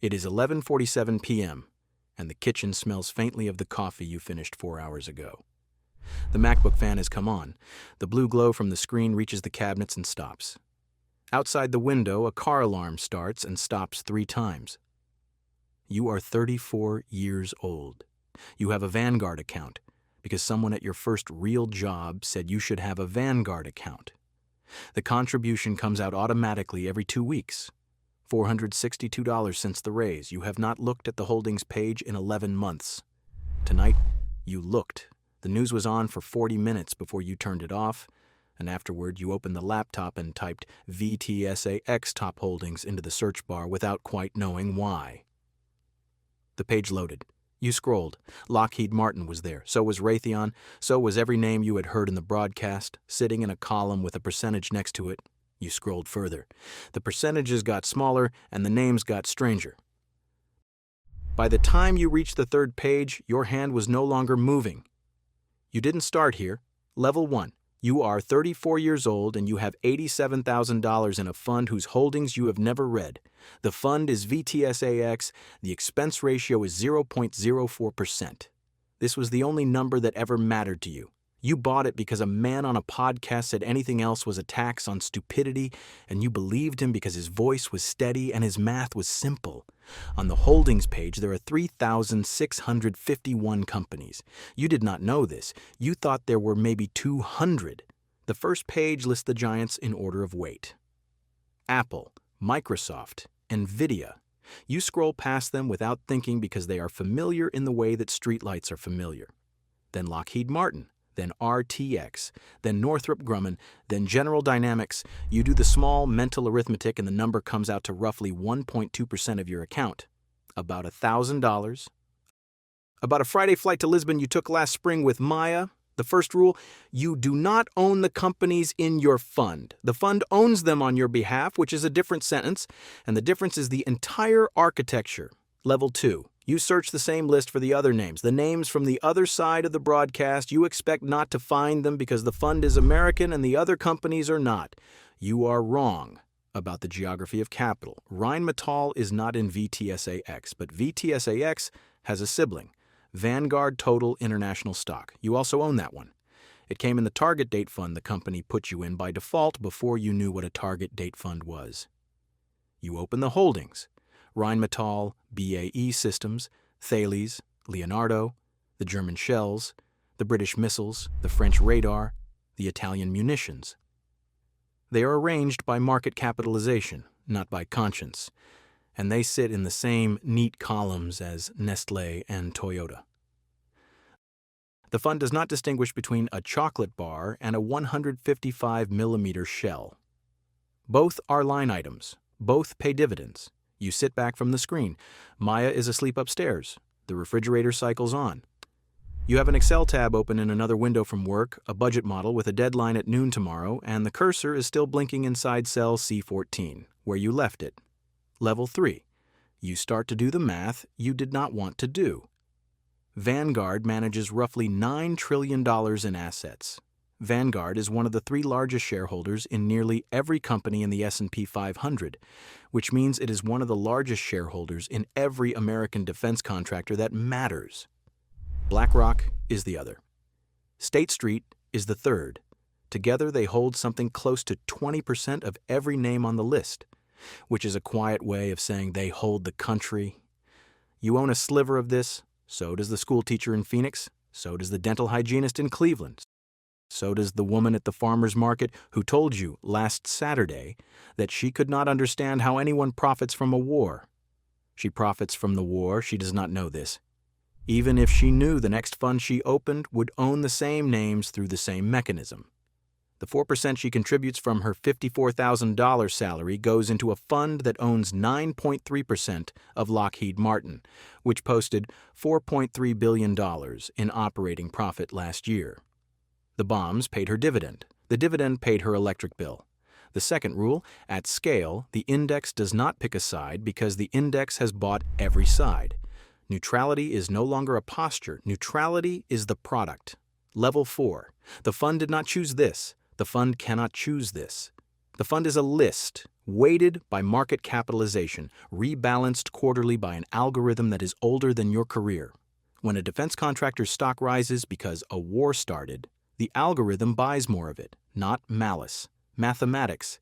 It is 11:47 p.m., and the kitchen smells faintly of the coffee you finished 4 hours ago. The MacBook fan has come on. The blue glow from the screen reaches the cabinets and stops. Outside the window, a car alarm starts and stops 3 times. You are 34 years old. You have a Vanguard account because someone at your first real job said you should have a Vanguard account. The contribution comes out automatically every 2 weeks. $462 since the raise. You have not looked at the holdings page in 11 months. Tonight, you looked. The news was on for 40 minutes before you turned it off, and afterward you opened the laptop and typed VTSAX top holdings into the search bar without quite knowing why. The page loaded. You scrolled. Lockheed Martin was there. So was Raytheon. So was every name you had heard in the broadcast, sitting in a column with a percentage next to it. You scrolled further. The percentages got smaller and the names got stranger. By the time you reached the 3rd page, your hand was no longer moving. You didn't start here. Level 1. You are 34 years old and you have $87,000 in a fund whose holdings you have never read. The fund is VTSAX. The expense ratio is 0.04%. This was the only number that ever mattered to you. You bought it because a man on a podcast said anything else was a tax on stupidity, and you believed him because his voice was steady and his math was simple. On the holdings page, there are 3,651 companies. You did not know this. You thought there were maybe 200. The first page lists the giants in order of weight. Apple, Microsoft, Nvidia. You scroll past them without thinking because they are familiar in the way that streetlights are familiar. Then Lockheed Martin. Then RTX, then Northrop Grumman, then General Dynamics. You do the small mental arithmetic and the number comes out to roughly 1.2% of your account. About $1,000. About a Friday flight to Lisbon you took last spring with Maya. The first rule, you do not own the companies in your fund. The fund owns them on your behalf, which is a different sentence, and the difference is the entire architecture. Level 2. You search the same list for the other names. The names from the other side of the broadcast, you expect not to find them because the fund is American and the other companies are not. You are wrong about the geography of capital. Rheinmetall is not in VTSAX, but VTSAX has a sibling, Vanguard Total International Stock. You also own that one. It came in the target date fund the company put you in by default before you knew what a target date fund was. You open the holdings. Rheinmetall, BAE Systems, Thales, Leonardo, the German shells, the British missiles, the French radar, the Italian munitions. They are arranged by market capitalization, not by conscience, and they sit in the same neat columns as Nestlé and Toyota. The fund does not distinguish between a chocolate bar and a 155mm shell. Both are line items. Both pay dividends. You sit back from the screen. Maya is asleep upstairs. The refrigerator cycles on. You have an Excel tab open in another window from work, a budget model with a deadline at noon tomorrow, and the cursor is still blinking inside cell C14, where you left it. Level 3. You start to do the math you did not want to do. Vanguard manages roughly $9 trillion in assets. Vanguard is one of the 3 largest shareholders in nearly every company in the S&P 500, which means it is one of the largest shareholders in every American defense contractor that matters. BlackRock is the other. State Street is the third. Together they hold something close to 20% of every name on the list, which is a quiet way of saying they hold the country. You own a sliver of this, so does the school teacher in Phoenix, so does the dental hygienist in Cleveland. So does the woman at the farmer's market who told you last Saturday that she could not understand how anyone profits from a war. She profits from the war, she does not know this. Even if she knew the next fund she opened would own the same names through the same mechanism. The 4% she contributes from her $54,000 salary goes into a fund that owns 9.3% of Lockheed Martin, which posted $4.3 billion in operating profit last year. The bombs paid her dividend. The dividend paid her electric bill. The second rule, at scale, the index does not pick a side because the index has bought every side. Neutrality is no longer a posture. Neutrality is the product. Level 4. The fund did not choose this. The fund cannot choose this. The fund is a list, weighted by market capitalization, rebalanced quarterly by an algorithm that is older than your career. When a defense contractor's stock rises because a war started, the algorithm buys more of it, not malice. Mathematics.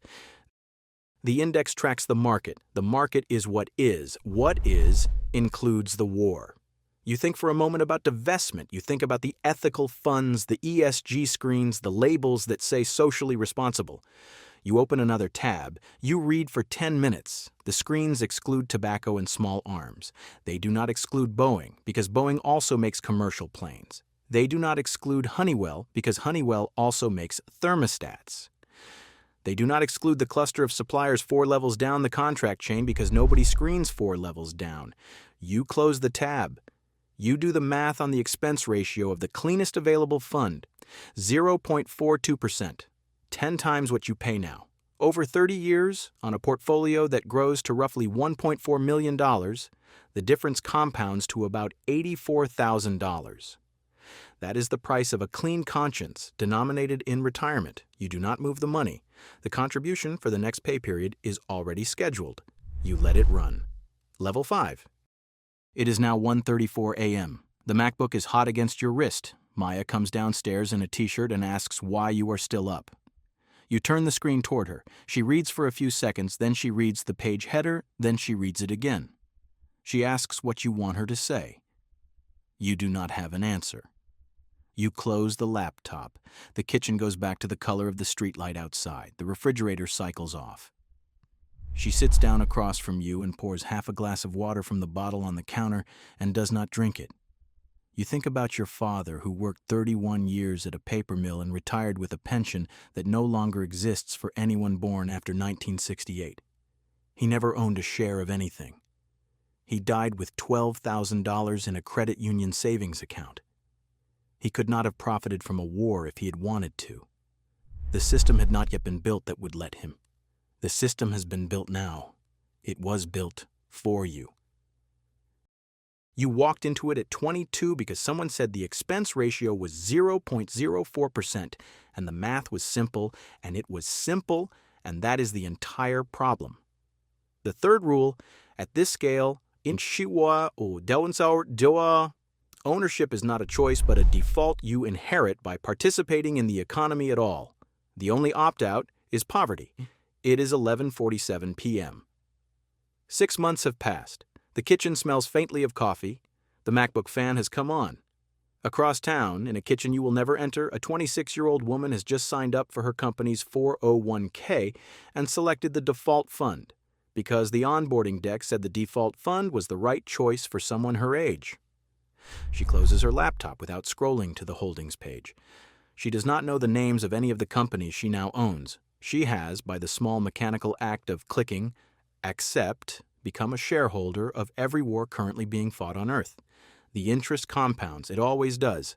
The index tracks the market. The market is what is. What is includes the war. You think for a moment about divestment. You think about the ethical funds, the ESG screens, the labels that say socially responsible. You open another tab. You read for 10 minutes. The screens exclude tobacco and small arms. They do not exclude Boeing, because Boeing also makes commercial planes. They do not exclude Honeywell, because Honeywell also makes thermostats. They do not exclude the cluster of suppliers 4 levels down the contract chain, because nobody screens 4 levels down. You close the tab. You do the math on the expense ratio of the cleanest available fund, 0.42%, 10 times what you pay now. Over 30 years, on a portfolio that grows to roughly $1.4 million, the difference compounds to about $84,000. That is the price of a clean conscience denominated in retirement. You do not move the money. The contribution for the next pay period is already scheduled. You let it run. Level 5. It is now 1:34 a.m. The MacBook is hot against your wrist. Maya comes downstairs in a t-shirt and asks why you are still up. You turn the screen toward her. She reads for a few seconds, then she reads the page header, then she reads it again. She asks what you want her to say. You do not have an answer. You close the laptop. The kitchen goes back to the color of the streetlight outside. The refrigerator cycles off. She sits down across from you and pours half a glass of water from the bottle on the counter and does not drink it. You think about your father, who worked 31 years at a paper mill and retired with a pension that no longer exists for anyone born after 1968. He never owned a share of anything. He died with $12,000 in a credit union savings account. He could not have profited from a war if he had wanted to. The system had not yet been built that would let him. The system has been built now. It was built for you. You walked into it at 22 because someone said the expense ratio was 0.04%, and the math was simple, and it was simple, and that is the entire problem. The third rule, at this scale, in Shiwa or Dawensauer Doa, ownership is not a choice but a default you inherit by participating in the economy at all. The only opt-out is poverty. It is 11:47 p.m. 6 months have passed. The kitchen smells faintly of coffee. The MacBook fan has come on. Across town, in a kitchen you will never enter, a 26-year-old woman has just signed up for her company's 401k and selected the default fund, because the onboarding deck said the default fund was the right choice for someone her age. She closes her laptop without scrolling to the holdings page. She does not know the names of any of the companies she now owns. She has, by the small mechanical act of clicking accept, become a shareholder of every war currently being fought on Earth. The interest compounds. It always does.